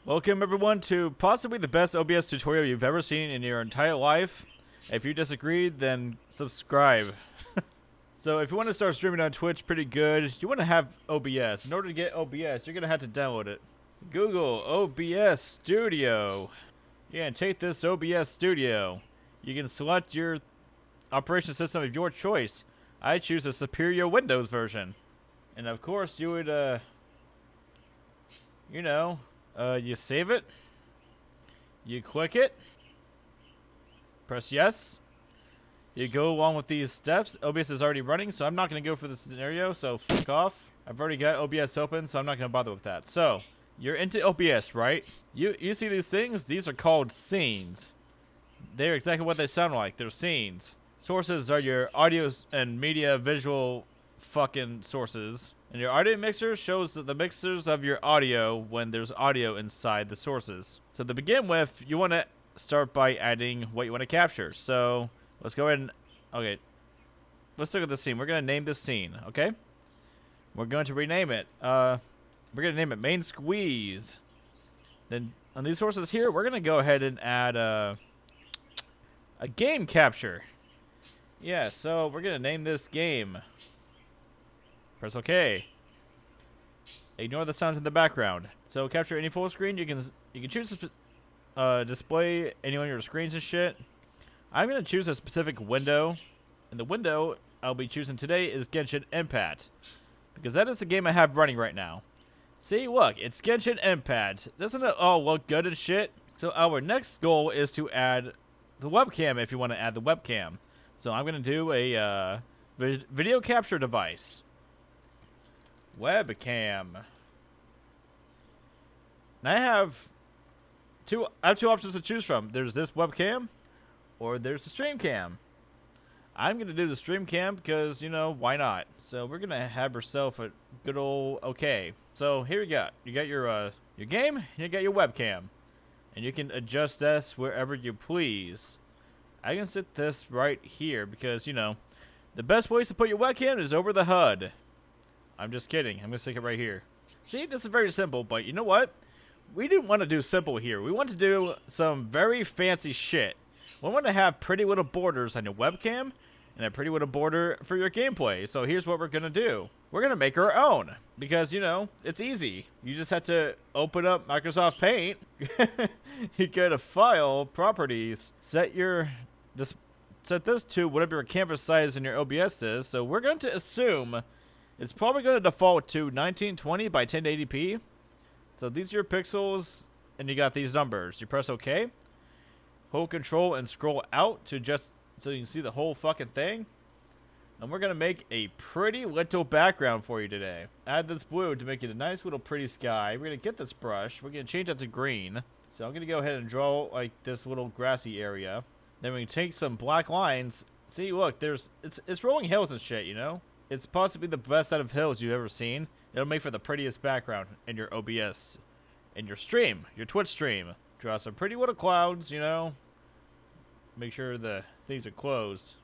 Welcome everyone to possibly the best OBS tutorial you've ever seen in your entire life. If you disagree, then subscribe. So if you want to start streaming on Twitch pretty good, you want to have OBS. In order to get OBS, you're going to have to download it. Google OBS Studio. Yeah, and take this OBS Studio. You can select your operation system of your choice. I choose a superior Windows version. And of course, you would, you save it, you click it, press yes, you go along with these steps. OBS is already running, so I'm not going to go for this scenario, so fuck off. I've already got OBS open, so I'm not going to bother with that. So, you're into OBS, right? You see these things? These are called scenes. They're exactly what they sound like. They're scenes. Sources are your audio and media visual fucking sources. And your audio mixer shows the mixers of your audio when there's audio inside the sources. So to begin with, you want to start by adding what you want to capture. So let's go ahead and, okay, let's look at the scene. We're going to name this scene, okay? We're going to rename it. We're going to name it Main Squeeze. Then on these sources here, we're going to go ahead and add a game capture. Yeah, so we're going to name this game. Press OK. Ignore the sounds in the background. So capture any full screen. You can choose to display any on your screens and shit. I'm gonna choose a specific window, and the window I'll be choosing today is Genshin Impact, because that is the game I have running right now. See, look, it's Genshin Impact. Doesn't it all look good and shit? So our next goal is to add the webcam. If you want to add the webcam, so I'm gonna do a video capture device. Webcam. And I have two options to choose from. There's this webcam, or there's the stream cam. I'm gonna do the stream cam because, you know, why not? So we're gonna have yourself a good old okay. So here you got your game, and you got your webcam, and you can adjust this wherever you please. I can set this right here because, you know, the best place to put your webcam is over the HUD. I'm just kidding. I'm going to stick it right here. See, this is very simple, but you know what? We didn't want to do simple here. We want to do some very fancy shit. We want to have pretty little borders on your webcam and a pretty little border for your gameplay. So here's what we're going to do. We're going to make our own because, you know, it's easy. You just have to open up Microsoft Paint. You go to File, Properties, set this to whatever your canvas size in your OBS is. So we're going to assume it's probably going to default to 1920 by 1080p. So these are your pixels, and you got these numbers. You press OK. Hold Control and scroll out to just so you can see the whole fucking thing. And we're going to make a pretty little background for you today. Add this blue to make it a nice little pretty sky. We're going to get this brush. We're going to change that to green. So I'm going to go ahead and draw like this little grassy area. Then we can take some black lines. See, look, it's rolling hills and shit, you know? It's possibly the best set of hills you've ever seen. It'll make for the prettiest background in your OBS. In your stream, your Twitch stream. Draw some pretty little clouds, you know. Make sure the things are closed.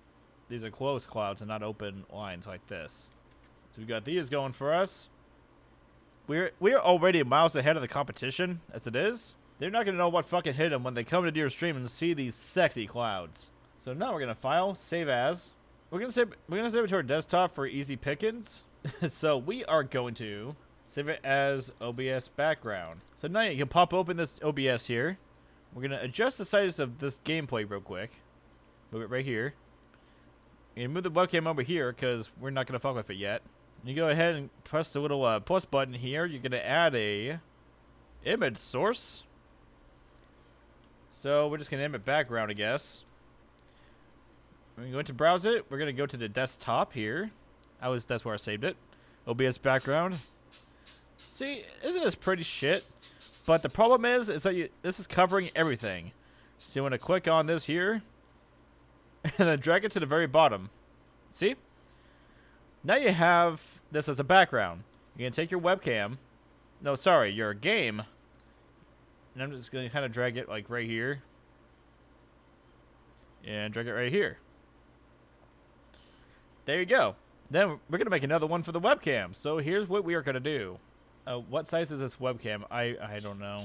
These are closed clouds and not open lines like this. So we got these going for us. We're already miles ahead of the competition as it is. They're not going to know what fucking hit them when they come into your stream and see these sexy clouds. So now we're going to file, save as. We're gonna save it to our desktop for easy pickings. So we are going to save it as OBS background. So now you can pop open this OBS here. We're gonna adjust the size of this gameplay real quick. Move it right here. You move the webcam over here because we're not gonna fuck with it yet. You go ahead and press the little plus button here. You're gonna add a image source. So we're just gonna name it background, I guess. We're going to browse it. We're going to go to the desktop here. That's where I saved it. OBS background. See, isn't this pretty shit? But the problem is that this is covering everything. So you want to click on this here. And then drag it to the very bottom. See? Now you have this as a background. You can take your webcam. No, sorry, your game. And I'm just going to kind of drag it like right here. And drag it right here. There you go. Then we're going to make another one for the webcam. So here's what we are going to do. What size is this webcam? I don't know.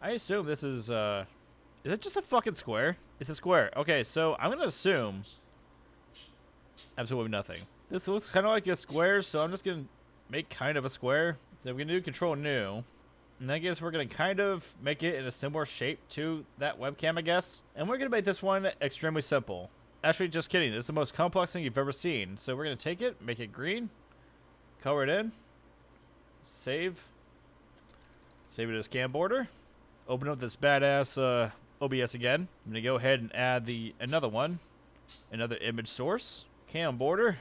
I assume this is it just a fucking square? It's a square. Okay, so I'm gonna assume absolutely nothing. This looks kind of like a square, so I'm just gonna make kind of a square. So we're gonna do control new. And I guess we're gonna kind of make it in a similar shape to that webcam, I guess. And we're gonna make this one extremely simple. Actually, just kidding. This is the most complex thing you've ever seen. So we're gonna take it, make it green, color it in, save it as cam border. Open up this badass OBS again. I'm gonna go ahead and add another one, another image source, cam border,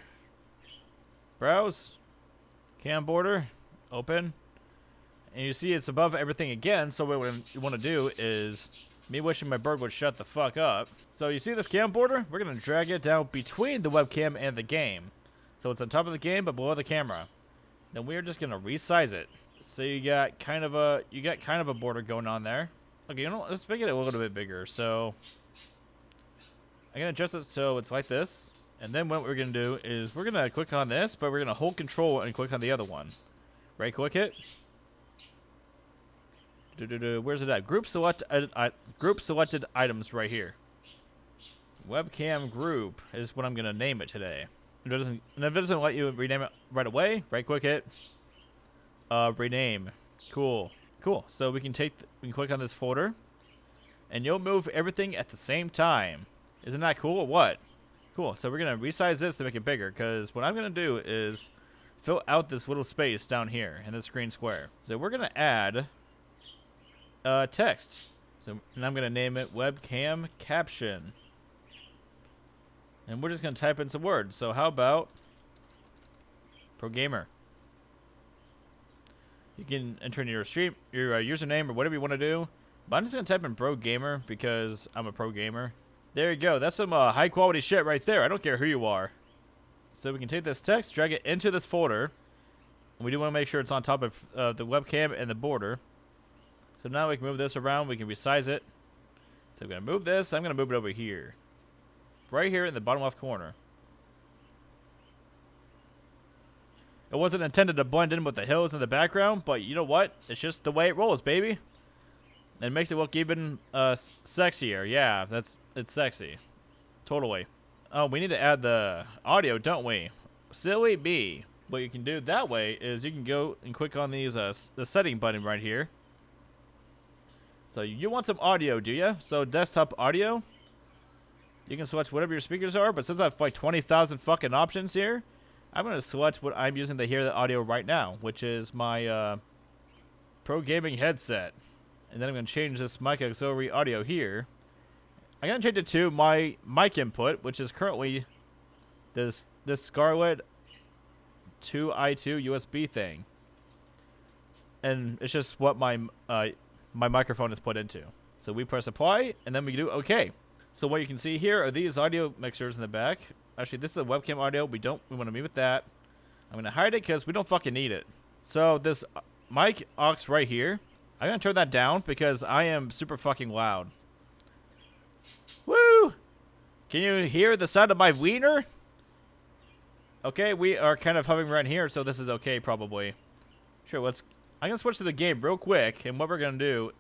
browse, cam border, open, and you see it's above everything again. So what you want to do is me wishing my bird would shut the fuck up. So you see this cam border? We're gonna drag it down between the webcam and the game, so it's on top of the game but below the camera. Then we're just gonna resize it. So you got kind of a border going on there. Okay, you know, let's make it a little bit bigger. So I'm gonna adjust it so it's like this. And then what we're gonna do is we're gonna click on this, but we're gonna hold control and click on the other one. Right click it. Where's it at? Group selected items right here. Webcam group is what I'm gonna name it today. If it doesn't let you rename it right away, right click it. Rename. Cool. So we can click on this folder, and you'll move everything at the same time. Isn't that cool or what? Cool. So we're gonna resize this to make it bigger, because what I'm gonna do is fill out this little space down here in this green square. So we're gonna add text. And I'm gonna name it webcam caption. And we're just gonna type in some words. So how about pro gamer? You can enter in your username or whatever you want to do. But I'm just gonna type in pro gamer because I'm a pro gamer. There you go. That's some high quality shit right there. I don't care who you are. So we can take this text, drag it into this folder. And we do want to make sure it's on top of the webcam and the border. So now we can move this around. We can resize it. So I'm gonna move this. I'm gonna move it over here, right here in the bottom left corner. It wasn't intended to blend in with the hills in the background, but you know what? It's just the way it rolls, baby. And it makes it look even sexier. Yeah, it's sexy. Totally. Oh, we need to add the audio, don't we? Silly me. What you can do that way is you can go and click on these the setting button right here. So you want some audio, do you? So desktop audio. You can select whatever your speakers are, but since I have like 20,000 fucking options here, I'm going to select what I'm using to hear the audio right now, which is my pro gaming headset. And then I'm going to change this mic auxiliary audio here. I'm going to change it to my mic input, which is currently this Scarlett 2i2 USB thing. And it's just what my microphone is put into. So we press apply, and then we do OK. So what you can see here are these audio mixers in the back. Actually, this is a webcam audio. We want to mute that. I'm going to hide it because we don't fucking need it. So this mic aux right here, I'm going to turn that down because I am super fucking loud. Woo! Can you hear the sound of my wiener? Okay, we are kind of hovering right here, so this is okay probably. Sure, I'm going to switch to the game real quick, and what we're going to do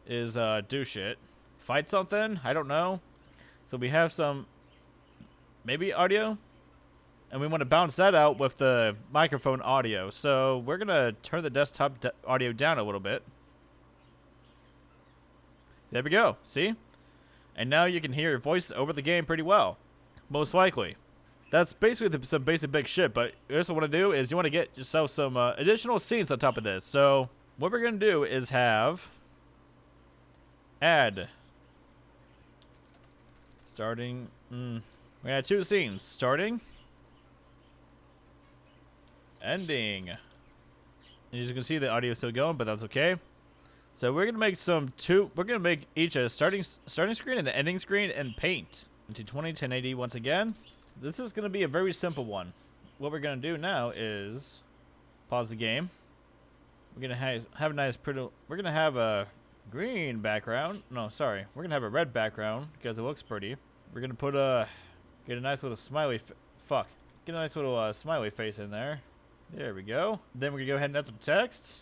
is do shit. Fight something? I don't know. So we have some maybe audio, and we want to bounce that out with the microphone audio. So we're gonna turn the desktop audio down a little bit. There we go. See? And now you can hear your voice over the game pretty well, most likely. That's basically some basic big shit. But you also want to do is you want to get yourself some additional scenes on top of this. So what we're gonna do is have add starting. We had two scenes, starting, ending. And as you can see, the audio is still going, but that's okay. So we're gonna make we're gonna make each a starting screen and an ending screen and paint into 1080 once again. This is gonna be a very simple one. What we're gonna do now is pause the game. We're gonna have a nice pretty. We're gonna have a green background. No, sorry. We're gonna have a red background because it looks pretty. We're gonna put get a nice little smiley. Get a nice little smiley face in there. There we go. Then we're gonna go ahead and add some text.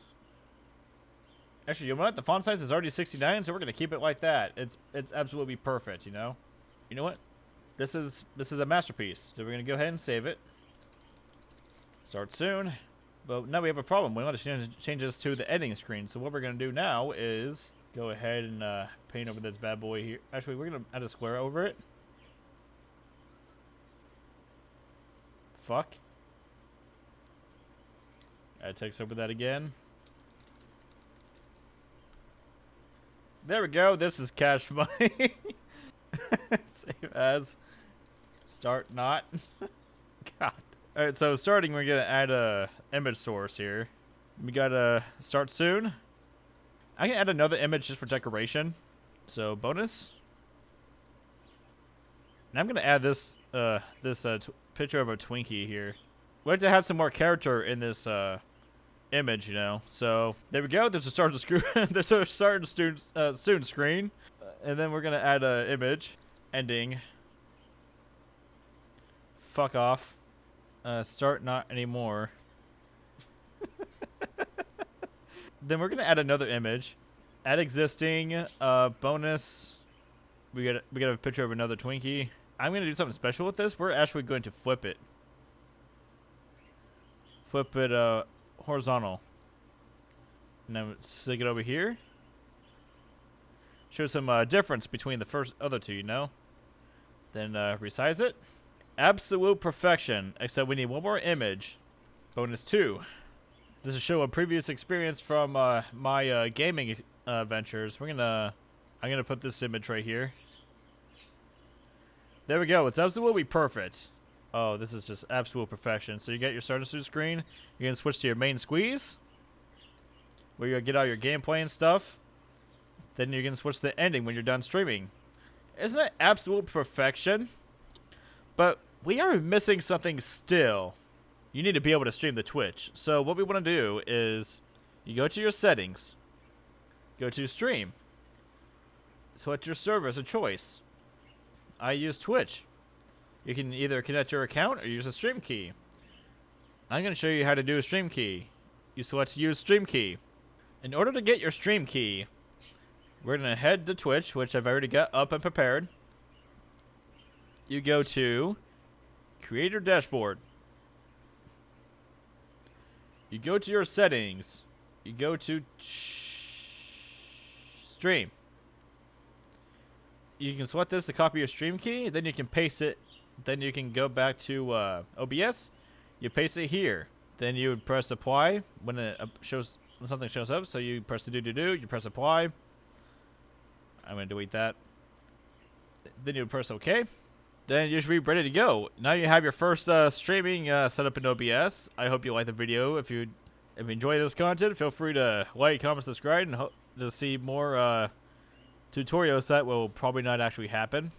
Actually, you know what? The font size is already 69, so we're gonna keep it like that. It's absolutely perfect, you know? You know what? This is a masterpiece. So we're gonna go ahead and save it. Start soon. But now we have a problem. We want to change this to the editing screen. So what we're gonna do now is go ahead and paint over this bad boy here. Actually, we're gonna add a square over it. Fuck. Add text over that again. There we go. This is cash money. Save as. Start not. God. Alright, so starting, we're going to add a image source here. We got to start soon. I can add another image just for decoration. So, bonus. And I'm going to add this picture of a Twinkie here. We have to have some more character in this image, you know. So there we go. There's a start soon screen, and then we're gonna add a image ending. Fuck off. Start not anymore. Then we're gonna add another image. Add existing. Bonus. We got a picture of another Twinkie. I'm gonna do something special with this. We're actually going to flip it. Flip it horizontal. And then stick it over here. Show some difference between the other two, you know? Then resize it. Absolute perfection. Except we need one more image. Bonus 2. This is show a previous experience from my gaming ventures. I'm gonna put this image right here. There we go. It's absolutely perfect. Oh, this is just absolute perfection. So you got your starter suit screen. You're going to switch to your main squeeze, where you'll get all your gameplay and stuff. Then you're going to switch to the ending when you're done streaming. Isn't that absolute perfection? But we are missing something still. You need to be able to stream the Twitch. So what we want to do is you go to your settings. Go to stream. Select your server as a choice. I use Twitch. You can either connect your account or use a stream key. I'm going to show you how to do a stream key. You select use stream key. In order to get your stream key, we're going to head to Twitch, which I've already got up and prepared. You go to Creator Dashboard. You go to your settings. You go to Stream. You can select this to copy your stream key. Then you can paste it. Then you can go back to OBS. You paste it here. Then you would press apply when when something shows up. So you press the do. You press apply. I'm gonna delete that. Then you would press OK. Then you should be ready to go. Now you have your first streaming set up in OBS. I hope you like the video. If you enjoy this content, feel free to like, comment, subscribe, and hope to see more tutorials that will probably not actually happen.